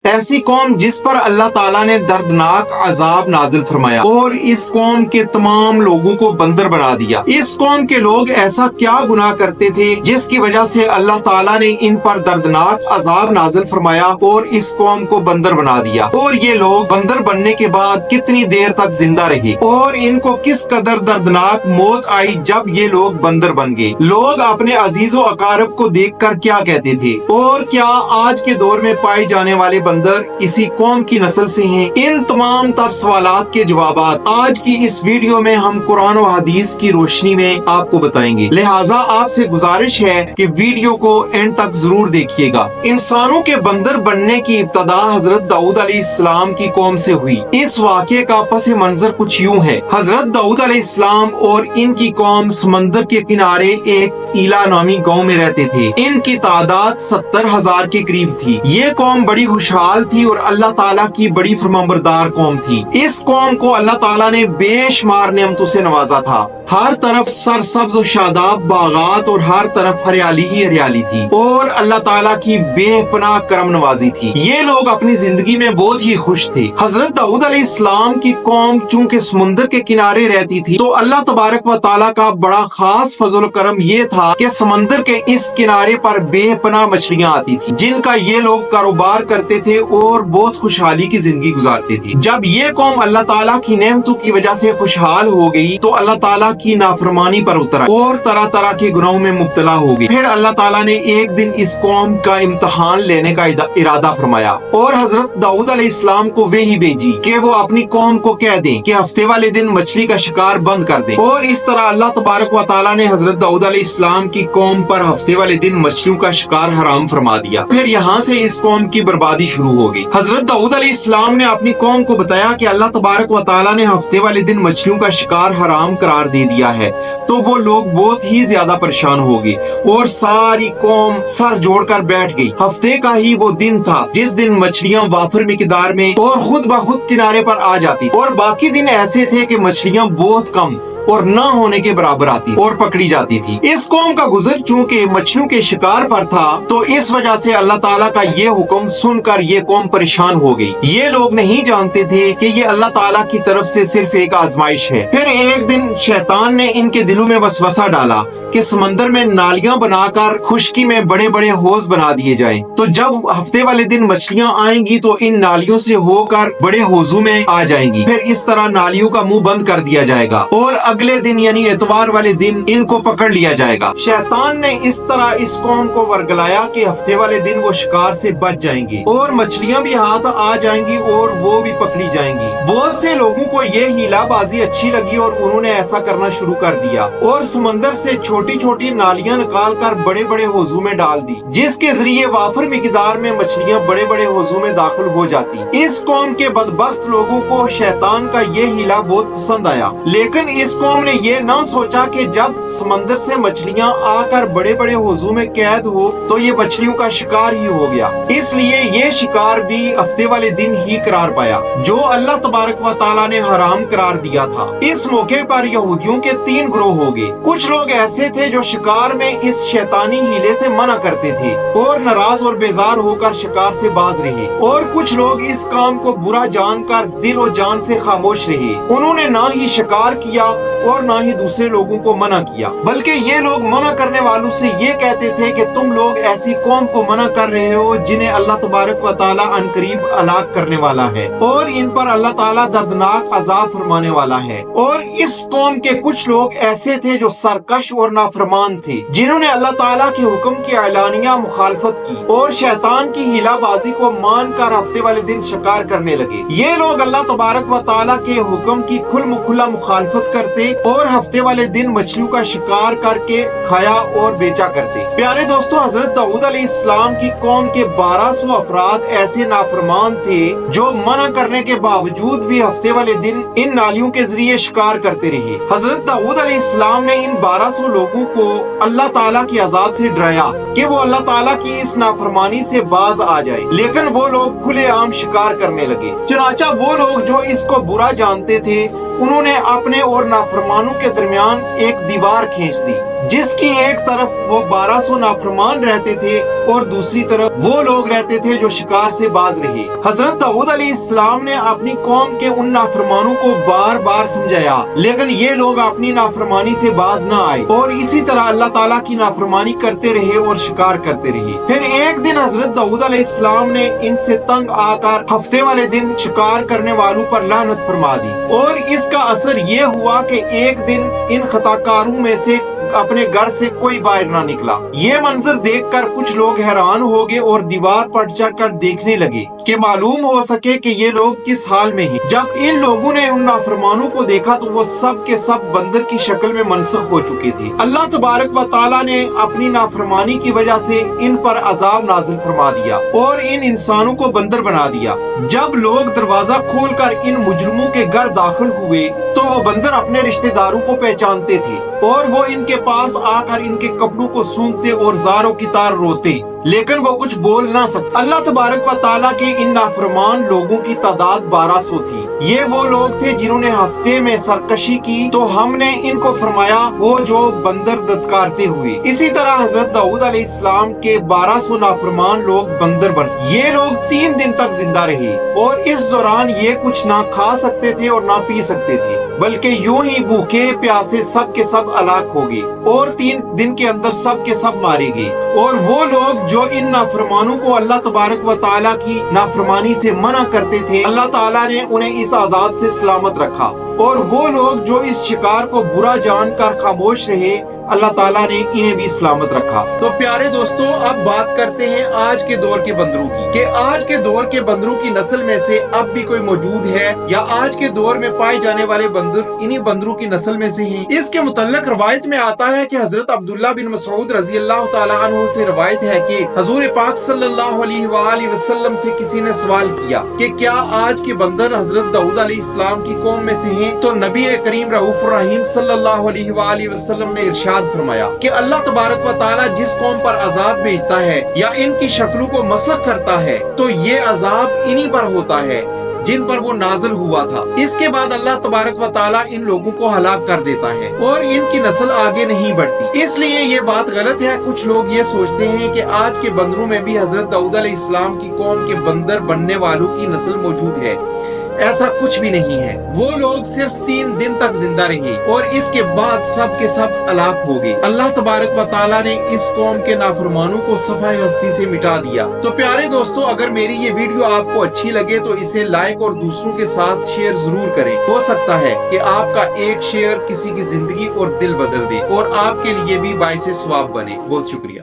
ایسی قوم جس پر اللہ تعالیٰ نے دردناک عذاب نازل فرمایا اور اس قوم کے تمام لوگوں کو بندر بنا دیا۔ اس قوم کے لوگ ایسا کیا گناہ کرتے تھے جس کی وجہ سے اللہ تعالیٰ نے ان پر دردناک عذاب نازل فرمایا اور اس قوم کو بندر بنا دیا، اور یہ لوگ بندر بننے کے بعد کتنی دیر تک زندہ رہے اور ان کو کس قدر دردناک موت آئی جب یہ لوگ بندر بن گئے۔ لوگ اپنے عزیز و اقارب کو دیکھ کر کیا کہتے تھے، اور کیا آج کے دور میں پائے جانے والے بندر اسی قوم کی نسل سے ہیں؟ ان تمام تر سوالات کے جوابات آج کی اس ویڈیو میں ہم قرآن و حدیث کی روشنی میں آپ کو بتائیں گے، لہٰذا آپ سے گزارش ہے کہ ویڈیو کو اینڈ تک ضرور دیکھیے گا۔ انسانوں کے بندر بننے کی ابتدا حضرت داؤد علیہ السلام کی قوم سے ہوئی۔ اس واقعے کا پس منظر کچھ یوں ہے۔ حضرت داؤد علیہ السلام اور ان کی قوم سمندر کے کنارے ایک ایلا نامی گاؤں میں رہتے تھے۔ ان کی تعداد 70,000 کے قریب تھی۔ یہ قوم بڑی خوشحال تھی اور اللہ تعالیٰ کی بڑی فرمانبردار قوم تھی۔ اس قوم کو اللہ تعالیٰ نے بے شمار نعمتوں سے نوازا تھا۔ ہر طرف سرسبز و شاداب باغات اور ہر طرف ہریالی ہی ہریالی تھی، اور اللہ تعالیٰ کی بے پناہ کرم نوازی تھی۔ یہ لوگ اپنی زندگی میں بہت ہی خوش تھے۔ حضرت داؤد علیہ السلام کی قوم چونکہ سمندر کے کنارے رہتی تھی تو اللہ تبارک و تعالیٰ کا بڑا خاص فضل و کرم یہ تھا کہ سمندر کے اس کنارے پر بے پناہ مچھلیاں آتی تھی جن کا یہ لوگ کاروبار کرتے تھے اور بہت خوشحالی کی زندگی گزارتے تھے۔ جب یہ قوم اللہ تعالیٰ کی نعمتوں کی وجہ سے خوشحال ہو گئی تو اللہ تعالیٰ کی نافرمانی پر اترا اور طرح طرح کے گناہوں میں مبتلا ہو گئی۔ پھر اللہ تعالیٰ نے ایک دن اس قوم کا امتحان لینے کا ارادہ فرمایا اور حضرت داؤد علیہ السلام کو وحی بھیجی کہ وہ اپنی قوم کو کہہ دیں کہ ہفتے والے دن مچھلی کا شکار بند کر دیں، اور اس طرح اللہ تبارک و تعالیٰ نے حضرت داؤد علیہ السلام کی قوم پر ہفتے والے دن مچھلیوں کا شکار حرام فرما دیا۔ پھر یہاں سے اس قوم کی بربادی شروع ہو گئی۔ حضرت داؤد علیہ السلام نے اپنی قوم کو بتایا کہ اللہ تبارک و تعالیٰ نے ہفتے والے دن مچھلیوں کا شکار حرام قرار دے دیا ہے، تو وہ لوگ بہت ہی زیادہ پریشان ہو گئے اور ساری قوم سر جوڑ کر بیٹھ گئی۔ ہفتے کا ہی وہ دن تھا جس دن مچھلیاں وافر مقدار میں اور خود بخود کنارے پر آ جاتی، اور باقی دن ایسے تھے کہ مچھلیاں بہت کم اور نہ ہونے کے برابر آتی اور پکڑی جاتی تھی۔ اس قوم کا گزر چونکہ مچھلیوں کے شکار پر تھا تو اس وجہ سے اللہ تعالیٰ کا یہ حکم سن کر یہ قوم پریشان ہو گئی۔ یہ لوگ نہیں جانتے تھے کہ یہ اللہ تعالیٰ کی طرف سے صرف ایک آزمائش ہے۔ پھر ایک دن شیطان نے ان کے دلوں میں وسوسہ ڈالا کہ سمندر میں نالیاں بنا کر خشکی میں بڑے بڑے حوض بنا دیے جائیں، تو جب ہفتے والے دن مچھلیاں آئیں گی تو ان نالیوں سے ہو کر بڑے حوضوں میں آ جائیں گی۔ پھر اس طرح نالیوں کا منہ بند کر دیا جائے گا اور اگلے دن یعنی اتوار والے دن ان کو پکڑ لیا جائے گا۔ شیطان نے اس طرح اس قوم کو ورگلایا کہ ہفتے والے دن وہ شکار سے بچ جائیں گے اور مچھلیاں بھی ہاتھ آ جائیں گی اور وہ بھی پکڑی جائیں گی۔ بہت سے لوگوں کو یہ ہیلا بازی اچھی لگی اور انہوں نے ایسا کرنا شروع کر دیا اور سمندر سے چھوٹی چھوٹی نالیاں نکال کر بڑے بڑے حوضوں میں ڈال دی، جس کے ذریعے وافر مقدار میں مچھلیاں بڑے بڑے حوضوں میں داخل ہو جاتی۔ اس قوم کے بدبخت لوگوں کو شیطان کا یہ ہیلا بہت پسند آیا، لیکن اس قوم نے یہ نہ سوچا کہ جب سمندر سے مچھلیاں آ کر بڑے بڑے حوضوں میں قید ہو تو یہ مچھلیوں کا شکار ہی ہو گیا، اس لیے یہ شکار بھی ہفتے والے دن ہی قرار پایا جو اللہ تبارک و تعالیٰ نے حرام قرار دیا تھا۔ اس موقع پر یہودیوں کے 3 گروہ ہو گئے۔ کچھ لوگ ایسے تھے جو شکار میں اس شیطانی ہیلے سے منع کرتے تھے اور ناراض اور بیزار ہو کر شکار سے باز رہے، اور کچھ لوگ اس کام کو برا جان کر دل و جان سے خاموش رہے۔ انہوں نے نہ ہی شکار کیا اور نہ ہی دوسرے لوگوں کو منع کیا، بلکہ یہ لوگ منع کرنے والوں سے یہ کہتے تھے کہ تم لوگ ایسی قوم کو منع کر رہے ہو جنہیں اللہ تبارک و تعالیٰ عنقریب ہلاک کرنے والا ہے اور ان پر اللہ تعالیٰ دردناک عذاب فرمانے والا ہے۔ اور اس قوم کے کچھ لوگ ایسے تھے جو سرکش اور نافرمان تھے جنہوں نے اللہ تعالیٰ کے حکم کی اعلانیہ مخالفت کی اور شیطان کی ہیلا بازی کو مان کر ہفتے والے دن شکار کرنے لگے۔ یہ لوگ اللہ تبارک و تعالیٰ کے حکم کی کھلا مخالفت کرتے اور ہفتے والے دن مچھلیوں کا شکار کر کے کھایا اور بیچا کرتے۔ پیارے دوستو، حضرت داؤد علیہ السلام کی قوم کے 1200 افراد ایسے نافرمان تھے جو منع کرنے کے باوجود بھی ہفتے والے دن ان نالیوں کے ذریعے شکار کرتے رہے۔ حضرت داؤد علیہ السلام نے ان 1200 لوگوں کو اللہ تعالیٰ کی عذاب سے ڈرایا کہ وہ اللہ تعالیٰ کی اس نافرمانی سے باز آ جائے، لیکن وہ لوگ کھلے عام شکار کرنے لگے۔ چنانچہ وہ لوگ جو اس کو برا جانتے تھے انہوں نے اپنے اور نافرمانوں کے درمیان ایک دیوار کھینچ دی جس کی ایک طرف وہ 1200 نافرمان رہتے تھے اور دوسری طرف وہ لوگ رہتے تھے جو شکار سے باز رہے۔ حضرت داؤد علیہ السلام نے اپنی قوم کے ان نافرمانوں کو بار بار سمجھایا، لیکن یہ لوگ اپنی نافرمانی سے باز نہ آئے اور اسی طرح اللہ تعالیٰ کی نافرمانی کرتے رہے اور شکار کرتے رہے۔ پھر ایک دن حضرت داؤد علیہ السلام نے ان سے تنگ آ کر ہفتے والے دن شکار کرنے والوں پر لعنت فرما دی، اور اس کا اثر یہ ہوا کہ ایک دن ان خطا کاروں میں سے اپنے گھر سے کوئی باہر نہ نکلا۔ یہ منظر دیکھ کر کچھ لوگ حیران ہو گئے اور دیوار پر چڑھ کر دیکھنے لگے کہ معلوم ہو سکے کہ یہ لوگ کس حال میں ہیں۔ جب ان لوگوں نے ان نافرمانوں کو دیکھا تو وہ سب کے سب بندر کی شکل میں منسوخ ہو چکے تھے۔ اللہ تبارک و تعالیٰ نے اپنی نافرمانی کی وجہ سے ان پر عذاب نازل فرما دیا اور ان انسانوں کو بندر بنا دیا۔ جب لوگ دروازہ کھول کر ان مجرموں کے گھر داخل ہوئے تو وہ بندر اپنے رشتہ داروں کو پہچانتے تھے اور وہ ان کے پاس آ کر ان کے کپڑوں کو سونگتے اور زاروں کی طرح روتے، لیکن وہ کچھ بول نہ سکتے۔ اللہ تبارک و تعالیٰ کے ان نافرمان لوگوں کی تعداد 1200 تھی۔ یہ وہ لوگ تھے جنہوں نے ہفتے میں سرکشی کی تو ہم نے ان کو فرمایا وہ جو بندر دتکارتے ہوئے۔ اسی طرح حضرت داؤد علیہ السلام کے 1200 نافرمان لوگ بندر بنے۔ یہ لوگ 3 دن تک زندہ رہے اور اس دوران یہ کچھ نہ کھا سکتے تھے اور نہ پی سکتے تھے، بلکہ یوں ہی بھوکے پیاسے سب کے سب ہلاک ہو گئے اور 3 دن کے اندر سب کے سب مارے گئے۔ اور وہ لوگ جو ان نافرمانوں کو اللہ تبارک و تعالیٰ کی نافرمانی سے منع کرتے تھے، اللہ تعالیٰ نے انہیں اس عذاب سے سلامت رکھا، اور وہ لوگ جو اس شکار کو برا جان کر خاموش رہے، اللہ تعالیٰ نے انہیں بھی سلامت رکھا۔ تو پیارے دوستو، اب بات کرتے ہیں آج کے دور کے بندروں کی، کہ آج کے دور کے بندروں کی نسل میں سے اب بھی کوئی موجود ہے یا آج کے دور میں پائے جانے والے بندر انہی بندروں کی نسل میں سے ہیں۔ اس کے متعلق روایت میں آتا ہے کہ حضرت عبداللہ بن مسعود رضی اللہ تعالیٰ عنہ سے روایت ہے کہ حضور پاک صلی اللہ علیہ وآلہ وسلم سے کسی نے سوال کیا کہ کیا آج کے بندر حضرت داؤد علیہ السلام کی قوم میں سے ہیں؟ تو نبی کریم رؤوف الرحیم صلی اللہ علیہ وآلہ وسلم نے ارشاد فرمایا کہ اللہ تبارک و تعالیٰ جس قوم پر عذاب بھیجتا ہے یا ان کی شکلوں کو مسخ کرتا ہے تو یہ عذاب انہی پر ہوتا ہے جن پر وہ نازل ہوا تھا۔ اس کے بعد اللہ تبارک و تعالیٰ ان لوگوں کو ہلاک کر دیتا ہے اور ان کی نسل آگے نہیں بڑھتی۔ اس لیے یہ بات غلط ہے۔ کچھ لوگ یہ سوچتے ہیں کہ آج کے بندروں میں بھی حضرت داؤد علیہ السلام کی قوم کے بندر بننے والوں کی نسل موجود ہے۔ ایسا کچھ بھی نہیں ہے۔ وہ لوگ صرف 3 دن تک زندہ رہے اور اس کے بعد سب کے سب ہلاک ہو گئے۔ اللہ تبارک و تعالیٰ نے اس قوم کے نافرمانوں کو صفحہ ہستی سے مٹا دیا۔ تو پیارے دوستو، اگر میری یہ ویڈیو آپ کو اچھی لگے تو اسے لائک اور دوسروں کے ساتھ شیئر ضرور کریں۔ ہو سکتا ہے کہ آپ کا ایک شیئر کسی کی زندگی اور دل بدل دے اور آپ کے لیے بھی باعث ثواب بنے۔ بہت شکریہ۔